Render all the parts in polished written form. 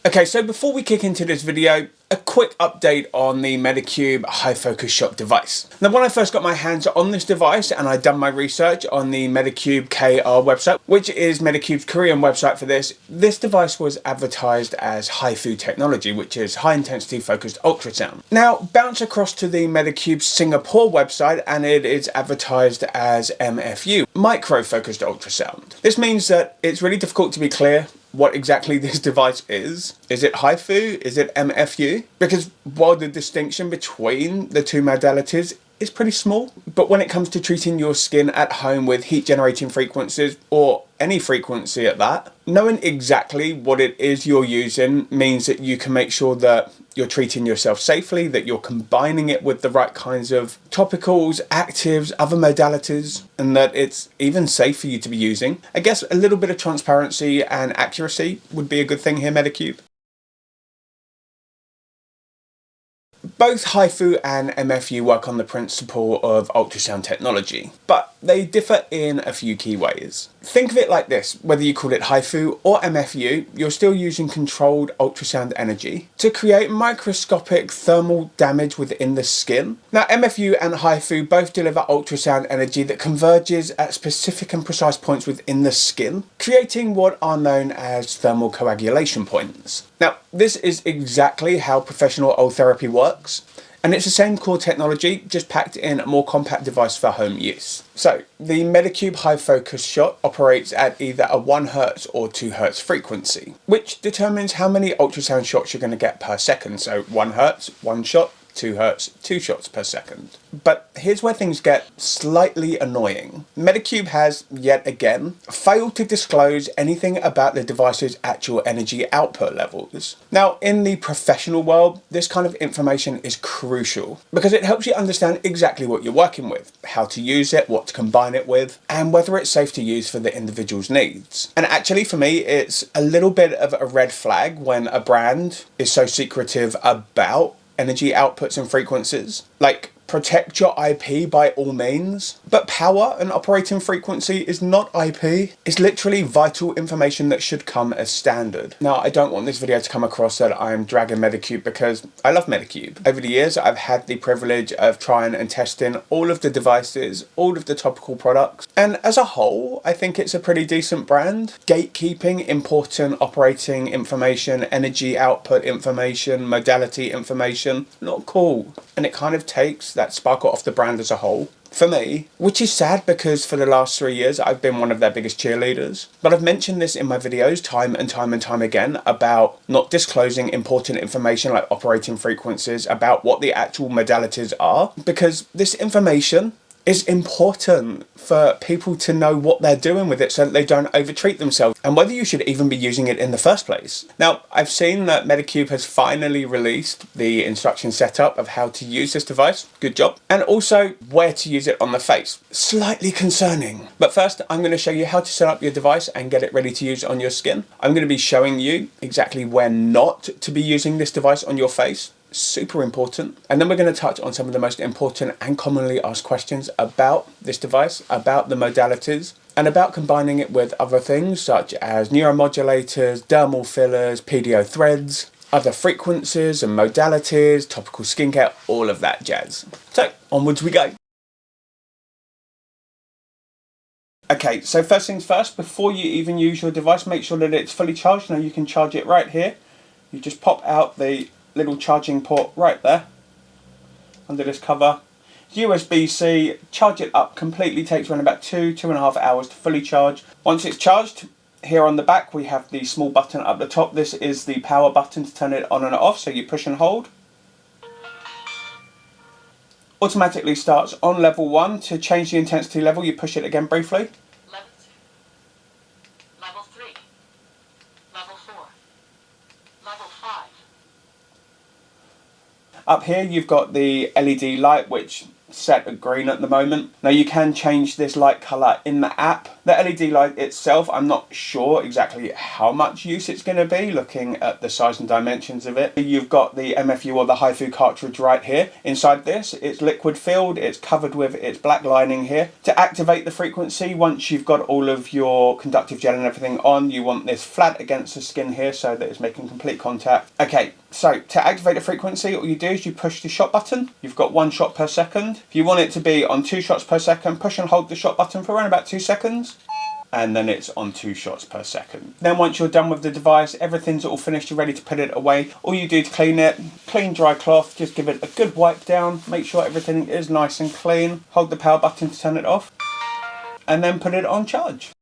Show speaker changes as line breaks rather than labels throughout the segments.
Okay, so before we kick into this video, a quick update on the Medicube high focus shot device. Now, when I first got my hands on this device and I'd done my research on the Medicube KR website, which is Medicube's Korean website for this device was advertised as Hifu technology, which is high intensity focused ultrasound. Now, bounce across to the Medicube Singapore website and it is advertised as MFU, micro focused ultrasound. This means that it's really difficult to be clear what exactly this device is. Is it Hifu? Is it MFU? Because while the distinction between the two modalities is pretty small, but when it comes to treating your skin at home with heat generating frequencies, or any frequency at that, knowing exactly what it is you're using means that you can make sure that you're treating yourself safely, that you're combining it with the right kinds of topicals, actives, other modalities, and that it's even safe for you to be using. I guess a little bit of transparency and accuracy would be a good thing here, Medicube. Both Hifu and MFU work on the principle of ultrasound technology, but they differ in a few key ways. Think of it like this: whether you call it Hifu or MFU, you're still using controlled ultrasound energy to create microscopic thermal damage within the skin. Now, MFU and Hifu both deliver ultrasound energy that converges at specific and precise points within the skin, creating what are known as thermal coagulation points. Now, this is exactly how professional oil therapy works, and it's the same core technology, just packed in a more compact device for home use. So, the Medicube high focus shot operates at either a 1 Hz or 2 Hz frequency, which determines how many ultrasound shots you're going to get per second. So 1 Hz, 1 shot, 2 Hz, 2 shots per second. But here's where things get slightly annoying. Medicube has, yet again, failed to disclose anything about the device's actual energy output levels. Now, in the professional world, this kind of information is crucial because it helps you understand exactly what you're working with, how to use it, what to combine it with, and whether it's safe to use for the individual's needs. And actually, for me, it's a little bit of a red flag when a brand is so secretive about energy outputs and frequencies. Like, protect your IP by all means, but power and operating frequency is not IP. It's literally vital information that should come as standard. Now, I don't want this video to come across that I'm dragging Medicube, because I love Medicube. Over the years, I've had the privilege of trying and testing all of the devices, all of the topical products, and as a whole, I think it's a pretty decent brand. Gatekeeping important operating information, energy output information, modality information, not cool. And it kind of takes that sparkle off the brand as a whole, for me, which is sad because for the last 3 years I've been one of their biggest cheerleaders. But I've mentioned this in my videos time and time again about not disclosing important information like operating frequencies, about what the actual modalities are, because this information is important for people to know what they're doing with it so that they don't overtreat themselves, and whether you should even be using it in the first place. Now, I've seen that Medicube has finally released the instruction setup of how to use this device. Good job. And also where to use it on the face. Slightly concerning. But first, I'm going to show you how to set up your device and get it ready to use on your skin. I'm going to be showing you exactly where not to be using this device on your face. Super important. And then we're going to touch on some of the most important and commonly asked questions about this device, about the modalities, and about combining it with other things such as neuromodulators, dermal fillers, PDO threads, other frequencies and modalities, topical skincare, all of that jazz. So onwards we go. Okay, so first things first, before you even use your device, make sure that it's fully charged. Now you can charge it right here. You just pop out the little charging port right there under this cover. USB-C, charge it up completely, takes around about 2.5 hours to fully charge. Once it's charged, here on the back we have the small button up the top. This is the power button to turn it on and off, so you push and hold. Automatically starts on level 1. To change the intensity level, you push it again briefly.
Level 2, level 3, level 4, level 5.
Up here you've got the LED light, which is set at green at the moment. Now you can change this light colour in the app The LED light itself, I'm not sure exactly how much use it's going to be, looking at the size and dimensions of it. You've got the MFU or the Hifu cartridge right here. Inside this, it's liquid filled, it's covered with its black lining here. To activate the frequency, once you've got all of your conductive gel and everything on, you want this flat against the skin here so that it's making complete contact. Okay, so to activate the frequency, all you do is you push the shot button. You've got 1 shot per second. If you want it to be on 2 shots per second, push and hold the shot button for around about 2 seconds. And then it's on 2 shots per second. Then once you're done with the device, everything's all finished, you're ready to put it away. All you do to clean it, clean dry cloth, just give it a good wipe down, make sure everything is nice and clean, hold the power button to turn it off, and then put it on charge.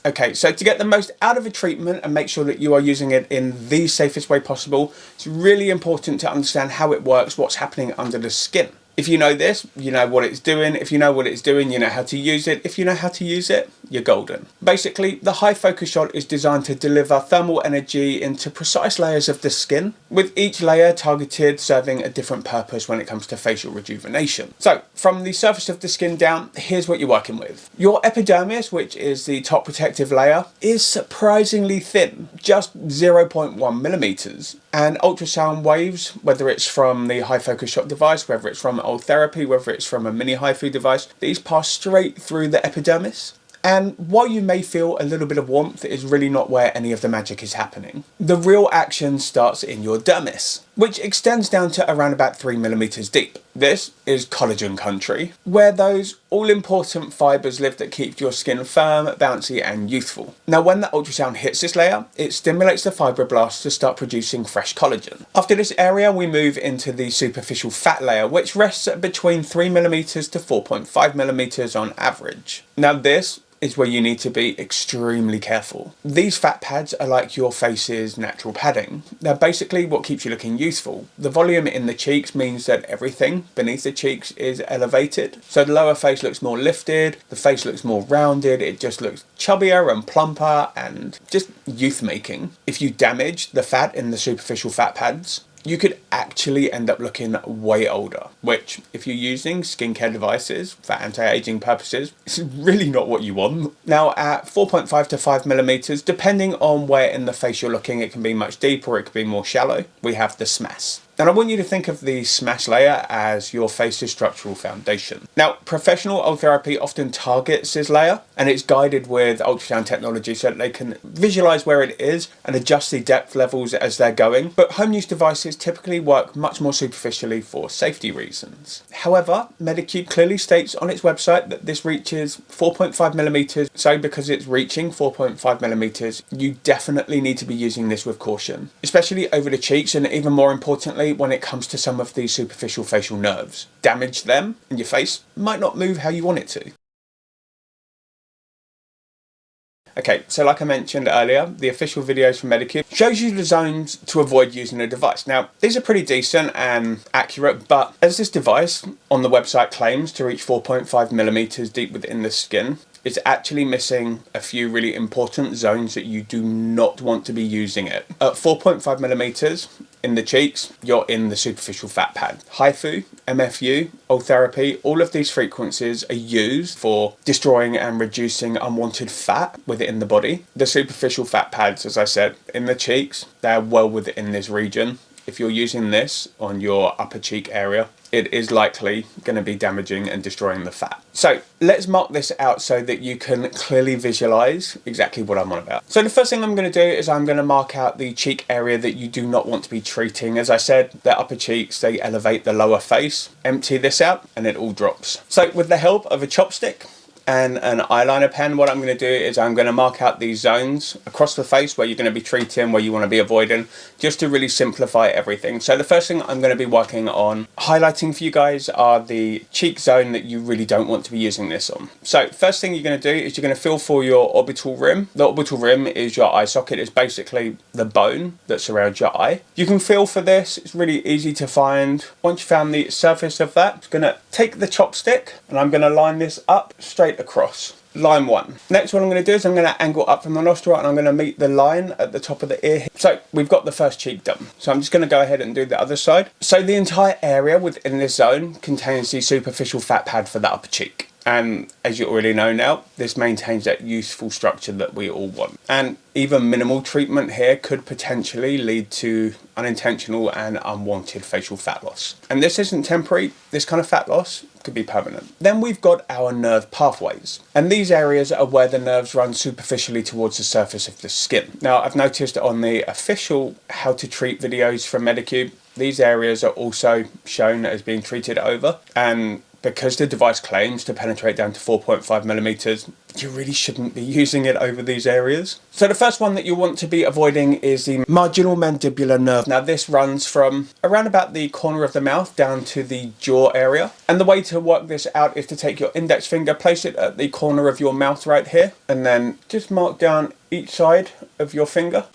Okay, so to get the most out of a treatment and make sure that you are using it in the safest way possible, it's really important to understand how it works, what's happening under the skin. If you know this, you know what it's doing. If you know what it's doing, you know how to use it. If you know how to use it, you're golden. Basically, the high focus shot is designed to deliver thermal energy into precise layers of the skin, with each layer targeted serving a different purpose when it comes to facial rejuvenation. So, from the surface of the skin down, here's what you're working with. Your epidermis, which is the top protective layer, is surprisingly thin, just 0.1 millimeters. And ultrasound waves, whether it's from the high focus shot device, whether it's from old therapy, whether it's from a mini Hifu device, these pass straight through the epidermis. And while you may feel a little bit of warmth, it is really not where any of the magic is happening. The real action starts in your dermis, which extends down to around about 3 millimeters deep. This is collagen country, where those all-important fibers live that keep your skin firm, bouncy and youthful. Now when the ultrasound hits this layer, it stimulates the fibroblasts to start producing fresh collagen. After this area, we move into the superficial fat layer, which rests at between 3 millimeters to 4.5 millimeters on average. Now this is where you need to be extremely careful. These fat pads are like your face's natural padding. They're basically what keeps you looking youthful. The volume in the cheeks means that everything beneath the cheeks is elevated. So the lower face looks more lifted, the face looks more rounded, it just looks chubbier and plumper and just youth making. If you damage the fat in the superficial fat pads, you could actually end up looking way older, which if you're using skincare devices for anti-aging purposes, it's really not what you want. Now at 4.5 to 5 millimeters, depending on where in the face you're looking, it can be much deeper or it could be more shallow, we have the SMAS. And I want you to think of the SMAS layer as your face's structural foundation. Now, professional old therapy often targets this layer, and it's guided with ultrasound technology so that they can visualize where it is and adjust the depth levels as they're going. But home use devices typically work much more superficially for safety reasons. However, Medicube clearly states on its website that this reaches 4.5 millimeters. So because it's reaching 4.5 millimeters, you definitely need to be using this with caution, especially over the cheeks, and even more importantly, when it comes to some of these superficial facial nerves. Damage them and your face might not move how you want it to. Okay, so like I mentioned earlier, the official videos from Medicube shows you the zones to avoid using the device. Now, these are pretty decent and accurate, but as this device on the website claims to reach 4.5 millimeters deep within the skin, it's actually missing a few really important zones that you do not want to be using it. At 4.5 millimeters in the cheeks, you're in the superficial fat pad. Hifu, MFU, old therapy, all of these frequencies are used for destroying and reducing unwanted fat within the body. The superficial fat pads, as I said, in the cheeks, they're well within this region. If you're using this on your upper cheek area, it is likely going to be damaging and destroying the fat. So let's mark this out so that you can clearly visualize exactly what I'm on about. So the first thing I'm going to do is I'm going to mark out the cheek area that you do not want to be treating. As I said, the upper cheeks, they elevate the lower face. Empty this out and it all drops. So with the help of a chopstick and an eyeliner pen, what I'm going to do is I'm going to mark out these zones across the face where you're going to be treating, where you want to be avoiding, just to really simplify everything. So the first thing I'm going to be working on highlighting for you guys are the cheek zone that you really don't want to be using this on. So first thing you're going to do is you're going to feel for your orbital rim. The orbital rim is your eye socket. It's basically the bone that surrounds your eye. You can feel for this. It's really easy to find. Once you found the surface of that, I'm going to take the chopstick and I'm going to line this up straight across. Line 1. Next, what I'm going to do is I'm going to angle up from the nostril and I'm going to meet the line at the top of the ear. So we've got the first cheek done. So I'm just going to go ahead and do the other side. So the entire area within this zone contains the superficial fat pad for the upper cheek. And as you already know now, this maintains that useful structure that we all want. And even minimal treatment here could potentially lead to unintentional and unwanted facial fat loss. And this isn't temporary, this kind of fat loss could be permanent. Then we've got our nerve pathways. And these areas are where the nerves run superficially towards the surface of the skin. Now, I've noticed on the official how to treat videos from Medicube, these areas are also shown as being treated over. And because the device claims to penetrate down to 4.5 millimeters, you really shouldn't be using it over these areas. So the first one that you want to be avoiding is the marginal mandibular nerve. Now this runs from around about the corner of the mouth down to the jaw area. And the way to work this out is to take your index finger, place it at the corner of your mouth right here, and then just mark down each side of your finger.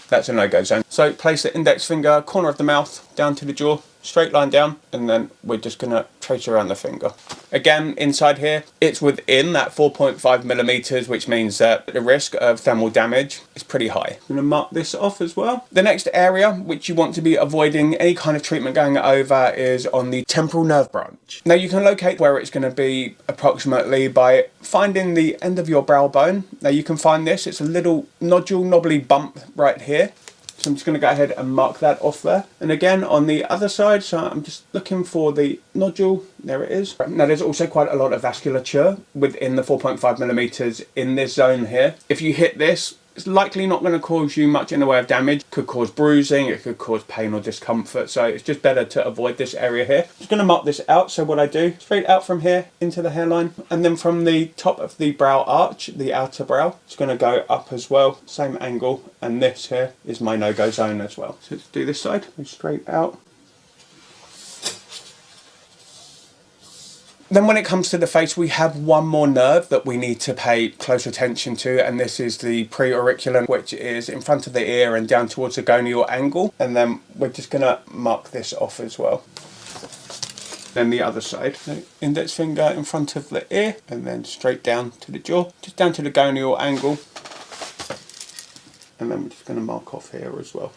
That's a no-go zone. So place the index finger, corner of the mouth, down to the jaw, straight line down, and then we're just gonna trace around the finger. Again, inside here, it's within that 4.5 millimeters, which means that the risk of thermal damage is pretty high. I'm gonna mark this off as well. The next area which you want to be avoiding any kind of treatment going over is on the temporal nerve branch. Now you can locate where it's gonna be approximately by finding the end of your brow bone. Now you can find this, it's a little nodule, knobbly bump right here. So I'm just going to go ahead and mark that off there. And again on the other side, so I'm just looking for the nodule. There it is. Now there's also quite a lot of vasculature within the 4.5 millimeters in this zone here. If you hit this, it's likely not going to cause you much in the way of damage. It could cause bruising, it could cause pain or discomfort. So it's just better to avoid this area here. I'm just going to mark this out. So what I do, straight out from here into the hairline, and then from the top of the brow arch, the outer brow, it's going to go up as well, same angle. And this here is my no-go zone as well. So let's do this side, go straight out. Then when it comes to the face, we have one more nerve that we need to pay close attention to, and this is the preauricular, which is in front of the ear and down towards the gonial angle. And then we're just going to mark this off as well. Then the other side, so index finger in front of the ear and then straight down to the jaw, just down to the gonial angle. And then we're just going to mark off here as well.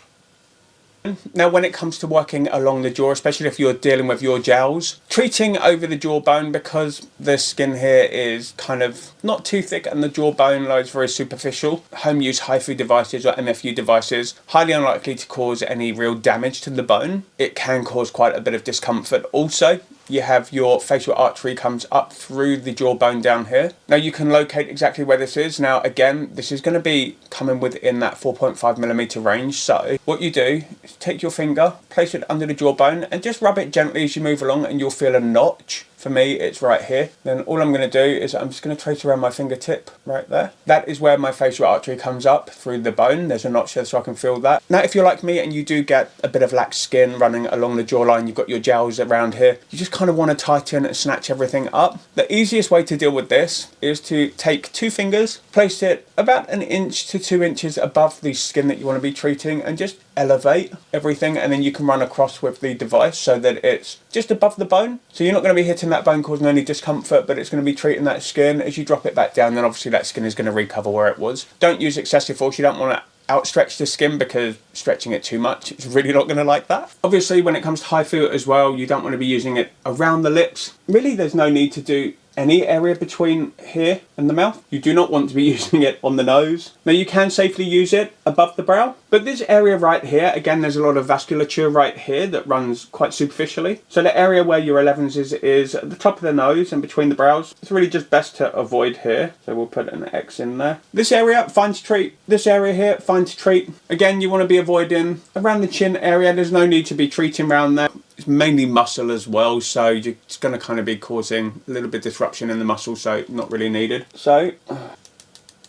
Now when it comes to working along the jaw, especially if you're dealing with your jowls, treating over the jawbone, because the skin here is kind of not too thick and the jawbone lies very superficial, home use Hifu devices or MFU devices, highly unlikely to cause any real damage to the bone. It can cause quite a bit of discomfort. Also, you have your facial artery comes up through the jawbone down here. Now you can locate exactly where this is. Now again, this is going to be coming within that 4.5 millimeter range. So what you do is take your finger, place it under the jawbone and just rub it gently as you move along and you'll feel a notch. For me, it's right here. Then all I'm going to do is I'm just going to trace around my fingertip right there. That is where my facial artery comes up through the bone. There's a notch there so I can feel that. Now, if you're like me and you do get a bit of lax skin running along the jawline, you've got your jowls around here, you just kind of want to tighten and snatch everything up. The easiest way to deal with this is to take two fingers, place it about 1 inch to 2 inches above the skin that you want to be treating and just elevate everything, and then you can run across with the device so that it's just above the bone. So you're not going to be hitting that bone causing any discomfort, but it's going to be treating that skin. As you drop it back down, then obviously that skin is going to recover where it was. Don't use excessive force. You don't want to outstretch the skin because stretching it too much, it's really not going to like that. Obviously when it comes to Hifu as well, you don't want to be using it around the lips. Really, there's no need to do any area between here and the mouth. You do not want to be using it on the nose. Now you can safely use it above the brow, but this area right here, again, there's a lot of vasculature right here that runs quite superficially. So the area where your 11s is at the top of the nose and between the brows. It's really just best to avoid here. So we'll put an X in there. This area, fine to treat. This area here, fine to treat. Again, you want to be avoiding around the chin area. There's no need to be treating around there. It's mainly muscle as well, so you're just going to kind of be causing a little bit of disruption in the muscle, so not really needed. So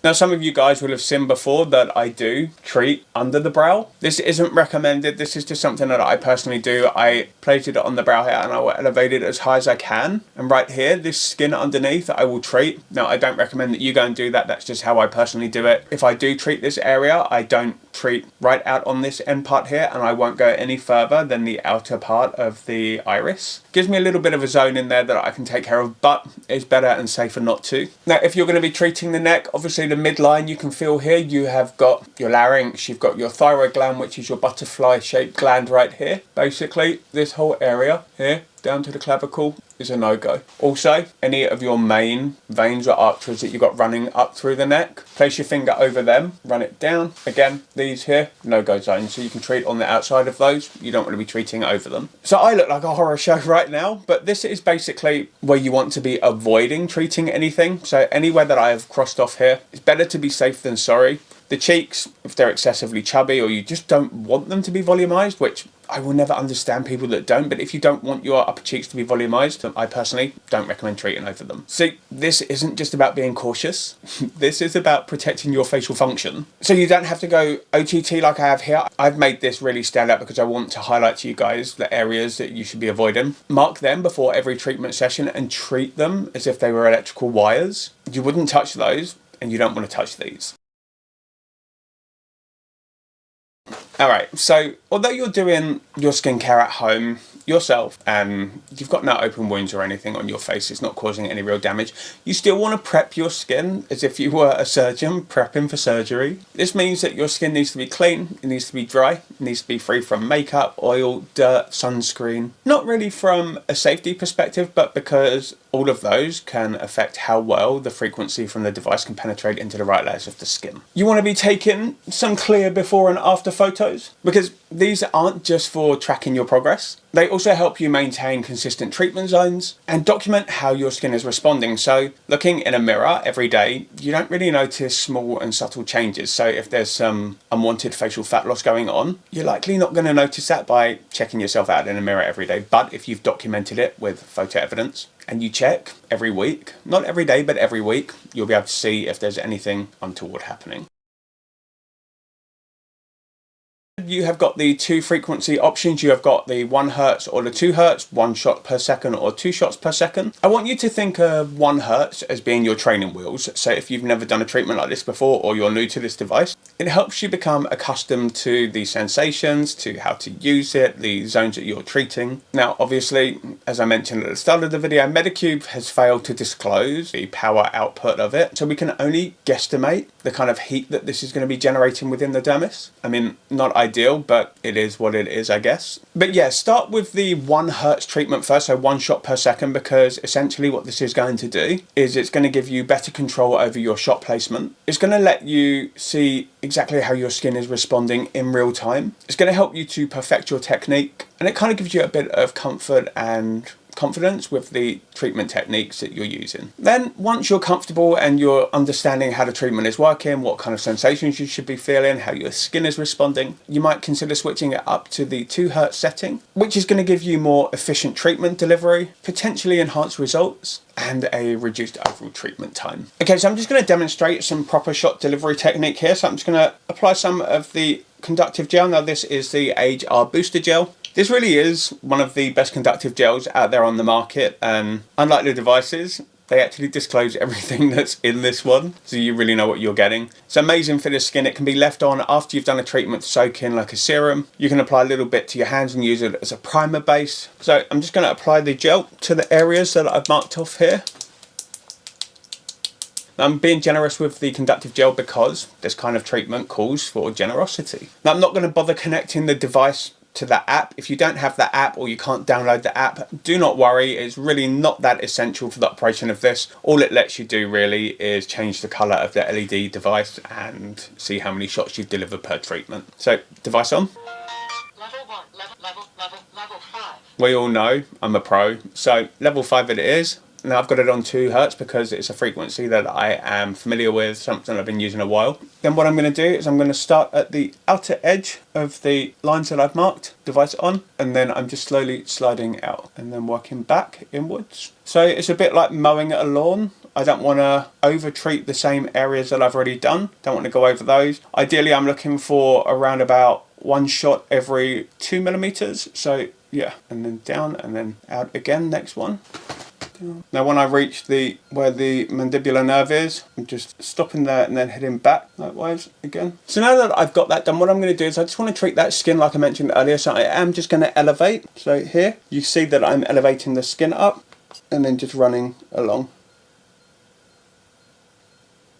now some of you guys will have seen before that I do treat under the brow. This isn't recommended. This is just something that I personally do. I place it on the brow hair and I will elevate it as high as I can. And right here, this skin underneath, I will treat. Now, I don't recommend that you go and do that. That's just how I personally do it. If I do treat this area, I don't treat right out on this end part here, and I won't go any further than the outer part of the iris. Gives me a little bit of a zone in there that I can take care of, but it's better and safer not to. Now, if you're going to be treating the neck, obviously the midline you can feel here, you have got your larynx, you've got your thyroid gland, which is your butterfly shaped gland right here. Basically, this whole area here, down to the clavicle, is a no-go. Also, any of your main veins or arteries that you've got running up through the neck, place your finger over them, run it down. Again, these here, no-go zones. So you can treat on the outside of those. You don't want to be treating over them. So I look like a horror show right now, but this is basically where you want to be avoiding treating anything. So anywhere that I have crossed off here, it's better to be safe than sorry. The cheeks, if they're excessively chubby or you just don't want them to be volumized, which I will never understand people that don't, but if you don't want your upper cheeks to be volumized, I personally don't recommend treating over them. See, this isn't just about being cautious. This is about protecting your facial function. So you don't have to go OTT like I have here. I've made this really stand out because I want to highlight to you guys the areas that you should be avoiding. Mark them before every treatment session and treat them as if they were electrical wires. You wouldn't touch those, and you don't want to touch these. Alright, so although you're doing your skincare at home yourself and you've got no open wounds or anything on your face, it's not causing any real damage, you still want to prep your skin as if you were a surgeon prepping for surgery. This means that your skin needs to be clean, it needs to be dry, it needs to be free from makeup, oil, dirt, sunscreen. Not really from a safety perspective, but because all of those can affect how well the frequency from the device can penetrate into the right layers of the skin. You want to be taking some clear before and after photos because these aren't just for tracking your progress. They also help you maintain consistent treatment zones and document how your skin is responding. So looking in a mirror every day, you don't really notice small and subtle changes. So if there's some unwanted facial fat loss going on, you're likely not going to notice that by checking yourself out in a mirror every day. But if you've documented it with photo evidence and you check every week, not every day, but every week, you'll be able to see if there's anything untoward happening. You have got the two frequency options. You have got the 1 Hz or the 2 Hz, 1 shot per second or 2 shots per second. I want you to think of 1 Hz as being your training wheels. So if you've never done a treatment like this before or you're new to this device, it helps you become accustomed to the sensations, to how to use it, the zones that you're treating. Now, obviously, as I mentioned at the start of the video, Medicube has failed to disclose the power output of it. So we can only guesstimate the kind of heat that this is going to be generating within the dermis. I mean, not ideal, but it is what it is, I guess. But yeah, start with the 1 Hz treatment first, so 1 shot per second, because essentially what this is going to do is it's going to give you better control over your shot placement. It's going to let you see exactly how your skin is responding in real time. It's going to help you to perfect your technique, and it kind of gives you a bit of comfort and confidence with the treatment techniques that you're using. Then once you're comfortable and you're understanding how the treatment is working, what kind of sensations you should be feeling, how your skin is responding, you might consider switching it up to the 2 Hz setting, which is going to give you more efficient treatment delivery, potentially enhanced results, and a reduced overall treatment time. Okay, so I'm just going to demonstrate some proper shot delivery technique here. So I'm just going to apply some of the conductive gel. Now this is the Age R Booster Gel. This really is one of the best conductive gels out there on the market, and unlike the devices, they actually disclose everything that's in this one, so you really know what you're getting. It's amazing for the skin. It can be left on after you've done a treatment to soak in like a serum. You can apply a little bit to your hands and use it as a primer base. So I'm just going to apply the gel to the areas that I've marked off here. I'm being generous with the conductive gel because this kind of treatment calls for generosity. Now I'm not going to bother connecting the device to the app. If you don't have the app or you can't download the app, do not worry. It's really not that essential for the operation of this. All it lets you do really is change the color of the LED device and see how many shots you've delivered per treatment. So device on.
Level 1, level 5.
We all know I'm a pro, so level 5 it is. Now I've got it on 2 Hz because it's a frequency that I am familiar with, something I've been using a while. Then what I'm going to do is I'm going to start at the outer edge of the lines that I've marked, device on, and then I'm just slowly sliding out and then working back inwards. So it's a bit like mowing a lawn. I don't want to over treat the same areas that I've already done. Don't want to go over those. Ideally I'm looking for around about 1 shot every 2 millimeters. So yeah, and then down and then out again, next one. Now when I reach where the mandibular nerve is, I'm just stopping there and then heading back likewise again. So now that I've got that done, what I'm going to do is I just want to treat that skin like I mentioned earlier. So I am just going to elevate. So here you see that I'm elevating the skin up and then just running along.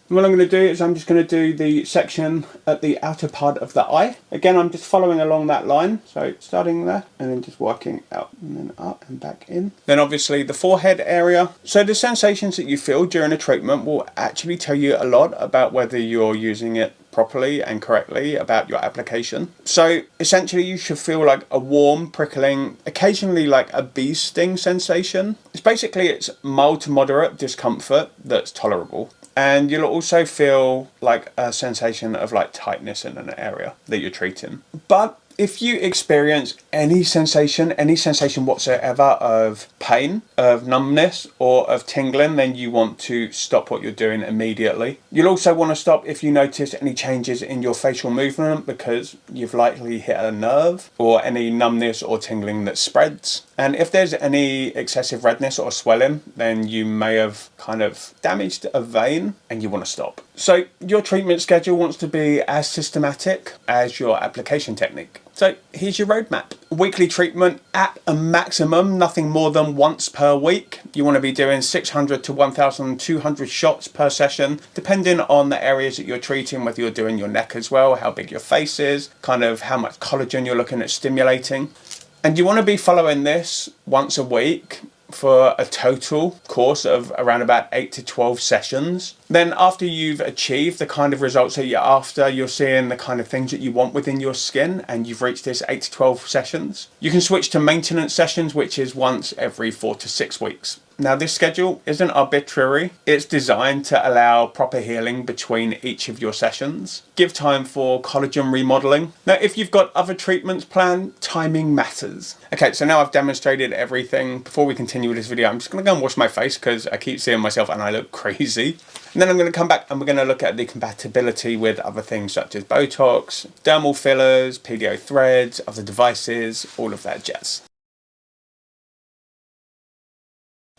And what I'm going to do is I'm just going to do the section at the outer part of the eye. Again, I'm just following along that line. So starting there and then just working out and then up and back in. Then obviously the forehead area. So the sensations that you feel during a treatment will actually tell you a lot about whether you're using it properly and correctly about your application. So essentially you should feel like a warm, prickling, occasionally like a bee sting sensation. It's mild to moderate discomfort that's tolerable. And you'll also feel like a sensation of like tightness in an area that you're treating. But if you experience any sensation whatsoever of pain, of numbness, or of tingling, then you want to stop what you're doing immediately. You'll also want to stop if you notice any changes in your facial movement because you've likely hit a nerve, or any numbness or tingling that spreads. And if there's any excessive redness or swelling, then you may have kind of damaged a vein and you want to stop. So your treatment schedule wants to be as systematic as your application technique. So here's your roadmap. Weekly treatment at a maximum, nothing more than once per week. You want to be doing 600 to 1,200 shots per session, depending on the areas that you're treating, whether you're doing your neck as well, how big your face is, kind of how much collagen you're looking at stimulating. And you want to be following this once a week for a total course of around about 8 to 12 sessions. Then after you've achieved the kind of results that you're after, you're seeing the kind of things that you want within your skin, and you've reached this 8 to 12 sessions, you can switch to maintenance sessions, which is once every 4 to 6 weeks. Now this schedule isn't arbitrary, it's designed to allow proper healing between each of your sessions. Give time for collagen remodeling. Now if you've got other treatments planned, timing matters. Okay, so now I've demonstrated everything. Before we continue with this video, I'm just going to go and wash my face because I keep seeing myself and I look crazy. And then I'm going to come back and we're going to look at the compatibility with other things such as Botox, dermal fillers, PDO threads, other devices, all of that jazz.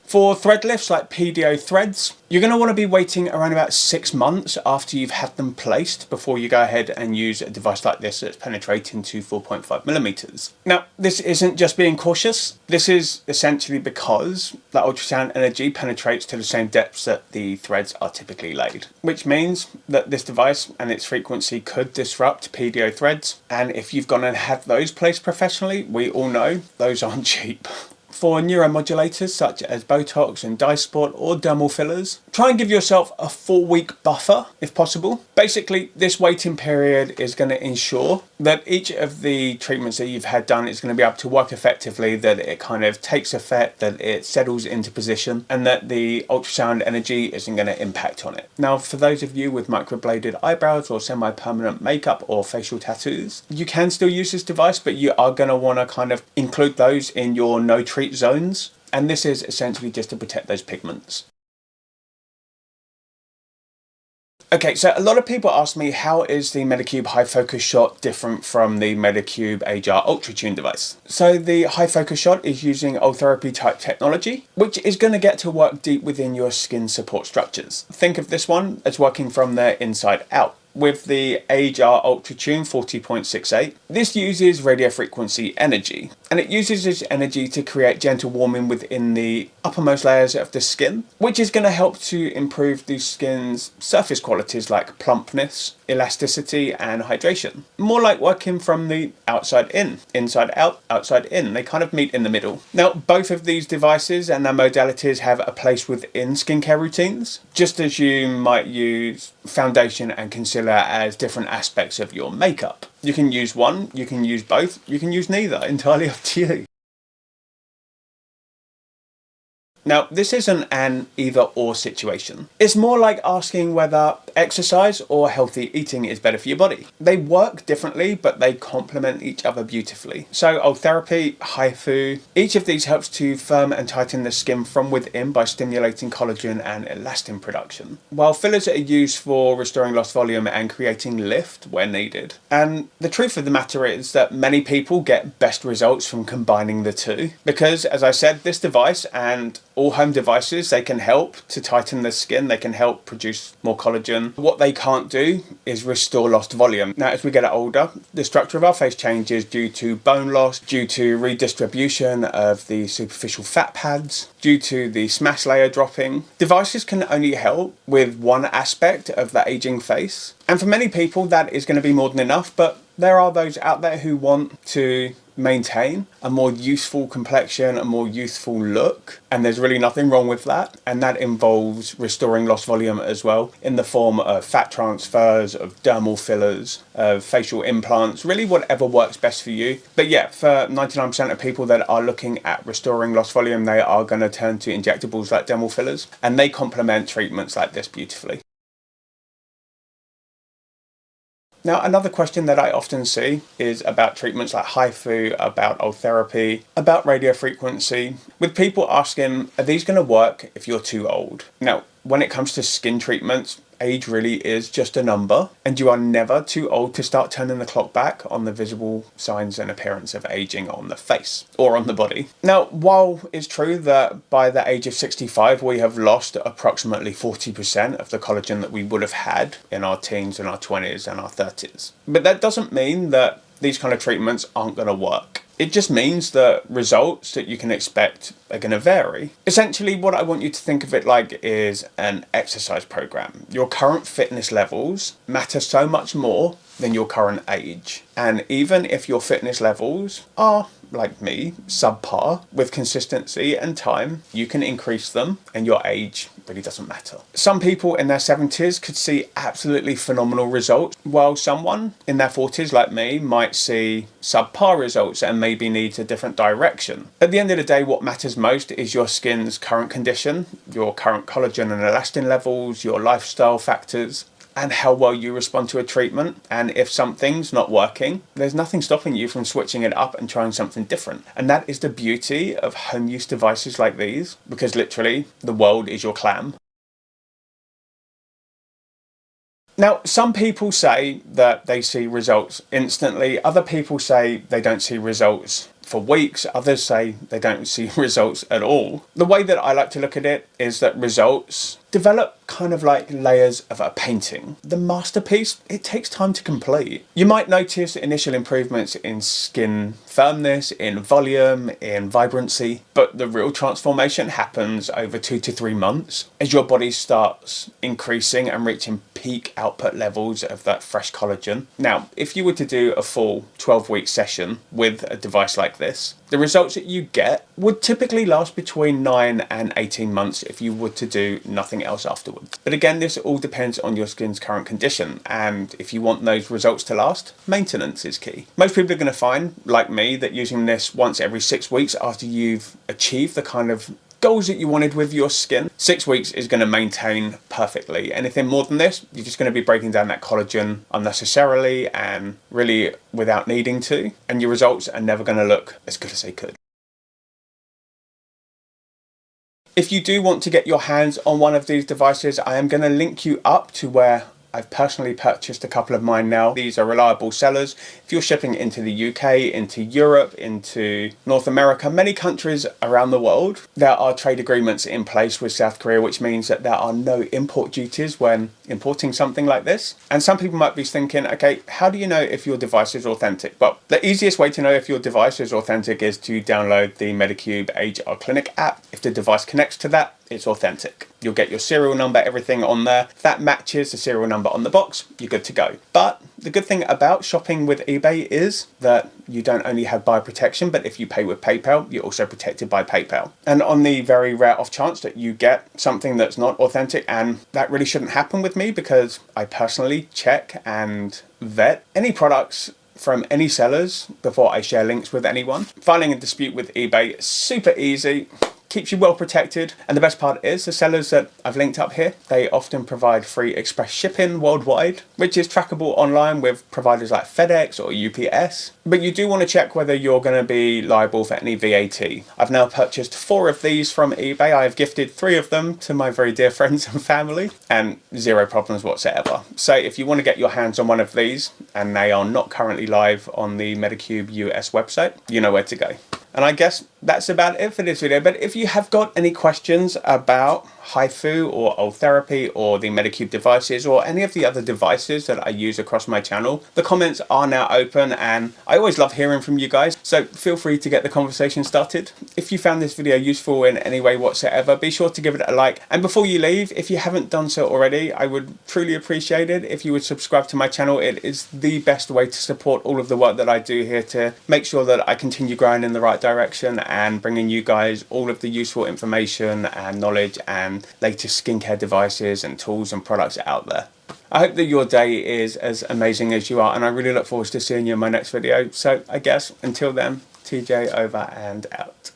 For thread lifts like PDO threads, you're going to want to be waiting around about 6 months after you've had them placed before you go ahead and use a device like this that's penetrating to 4.5 millimeters. Now, this isn't just being cautious. This is essentially because the ultrasound energy penetrates to the same depths that the threads are typically laid, which means that this device and its frequency could disrupt PDO threads. And if you've gone and had those placed professionally, we all know those aren't cheap. For neuromodulators such as Botox and Dysport or dermal fillers, try and give yourself a 4-week buffer if possible. Basically, this waiting period is going to ensure that each of the treatments that you've had done is going to be able to work effectively, that it kind of takes effect, that it settles into position, and that the ultrasound energy isn't going to impact on it. Now, for those of you with microbladed eyebrows or semi-permanent makeup or facial tattoos, you can still use this device, but you are going to want to kind of include those in your no treat zones, and this is essentially just to protect those pigments. Okay, so a lot of people ask me, how is the Medicube high focus shot different from the Medicube HR Ultra Tune device? So the high focus shot is using ultherapy type technology, which is going to get to work deep within your skin support structures. Think of this one as working from the inside out. With the HR Ultra Tune 40.68, this uses radio frequency energy, and it uses this energy to create gentle warming within the uppermost layers of the skin, which is going to help to improve the skin's surface qualities like plumpness, elasticity, and hydration. More like working from the outside in, inside out, outside in. They kind of meet in the middle. Now, both of these devices and their modalities have a place within skincare routines, just as you might use foundation and concealer as different aspects of your makeup. You can use one, you can use both, you can use neither, entirely up to you. Now, this isn't an either-or situation. It's more like asking whether exercise or healthy eating is better for your body. They work differently, but they complement each other beautifully. So, ultherapy, Hifu, each of these helps to firm and tighten the skin from within by stimulating collagen and elastin production, while fillers are used for restoring lost volume and creating lift where needed. And the truth of the matter is that many people get best results from combining the two, because, as I said, this device and all home devices, they can help to tighten the skin, they can help produce more collagen. What they can't do is restore lost volume. Now, as we get older, the structure of our face changes due to bone loss, due to redistribution of the superficial fat pads, due to the SMAS layer dropping. Devices can only help with one aspect of the aging face. And for many people, that is going to be more than enough, but there are those out there who want to maintain a more youthful complexion, a more youthful look, and there's really nothing wrong with that. And that involves restoring lost volume as well in the form of fat transfers, of dermal fillers, of facial implants, really whatever works best for you. But yeah, for 99% of people that are looking at restoring lost volume, they are going to turn to injectables like dermal fillers, and they complement treatments like this beautifully. Now, another question that I often see is about treatments like Hifu, about old therapy, about radiofrequency, with people asking, are these going to work if you're too old? Now, when it comes to skin treatments, age really is just a number, and you are never too old to start turning the clock back on the visible signs and appearance of aging on the face or on the body. Now, while it's true that by the age of 65 we have lost approximately 40% of the collagen that we would have had in our teens and our 20s and our 30s, but that doesn't mean that these kind of treatments aren't going to work. It just means that results that you can expect are going to vary. Essentially, what I want you to think of it like is an exercise program. Your current fitness levels matter so much more than your current age. And even if your fitness levels are, like me, subpar, with consistency and time, you can increase them, and your age really doesn't matter. Some people in their 70s could see absolutely phenomenal results, while someone in their 40s, like me, might see subpar results and maybe needs a different direction. At the end of the day, what matters most is your skin's current condition, your current collagen and elastin levels, your lifestyle factors, and how well you respond to a treatment. And if something's not working, there's nothing stopping you from switching it up and trying something different. And that is the beauty of home use devices like these, because literally the world is your clam. Now, some people say that they see results instantly. Other people say they don't see results for weeks. Others say they don't see results at all. The way that I like to look at it is that results develop kind of like layers of a painting. The masterpiece, it takes time to complete. You might notice initial improvements in skin firmness, in volume, in vibrancy, but the real transformation happens over 2 to 3 months as your body starts increasing and reaching peak output levels of that fresh collagen. Now, if you were to do a full 12-week session with a device like this, the results that you get would typically last between 9 and 18 months if you were to do nothing else afterwards. But again, this all depends on your skin's current condition, and if you want those results to last, maintenance is key. Most people are going to find, like me, that using this once every 6 weeks after you've achieved the kind of goals that you wanted with your skin, 6 weeks is going to maintain perfectly. Anything more than this, you're just going to be breaking down that collagen unnecessarily and really without needing to, and your results are never going to look as good as they could. If you do want to get your hands on one of these devices, I am going to link you up to where I've personally purchased a couple of mine now. These are reliable sellers. If you're shipping into the UK, into Europe, into North America, many countries around the world, there are trade agreements in place with South Korea, which means that there are no import duties when importing something like this. And some people might be thinking, okay, how do you know if your device is authentic? Well, the easiest way to know if your device is authentic is to download the Medicube HR Clinic app. If the device connects to that, it's authentic. You'll get your serial number, everything on there. If that matches the serial number on the box, you're good to go. But the good thing about shopping with eBay is that you don't only have buyer protection, but if you pay with PayPal, you're also protected by PayPal. And on the very rare off chance that you get something that's not authentic, and that really shouldn't happen with me because I personally check and vet any products from any sellers before I share links with anyone. Filing a dispute with eBay is super easy. Keeps you well protected, and the best part is the sellers that I've linked up here, they often provide free express shipping worldwide, which is trackable online with providers like FedEx or UPS. But you do want to check whether you're going to be liable for any VAT. I've now purchased 4 of these from eBay. I have gifted 3 of them to my very dear friends and family, and 0 problems whatsoever. So if you want to get your hands on one of these, and they are not currently live on the Medicube US website, you know where to go. And I guess that's about it for this video. But if you have got any questions about Hifu or old therapy or the Medicube devices or any of the other devices that I use across my channel, the comments are now open and I always love hearing from you guys, so feel free to get the conversation started. If you found this video useful in any way whatsoever, be sure to give it a like, and before you leave, if you haven't done so already, I would truly appreciate it if you would subscribe to my channel. It is the best way to support all of the work that I do here to make sure that I continue growing in the right direction and bringing you guys all of the useful information and knowledge and latest skincare devices and tools and products out there. I hope that your day is as amazing as you are, and I really look forward to seeing you in my next video. So I guess until then, TJ over and out.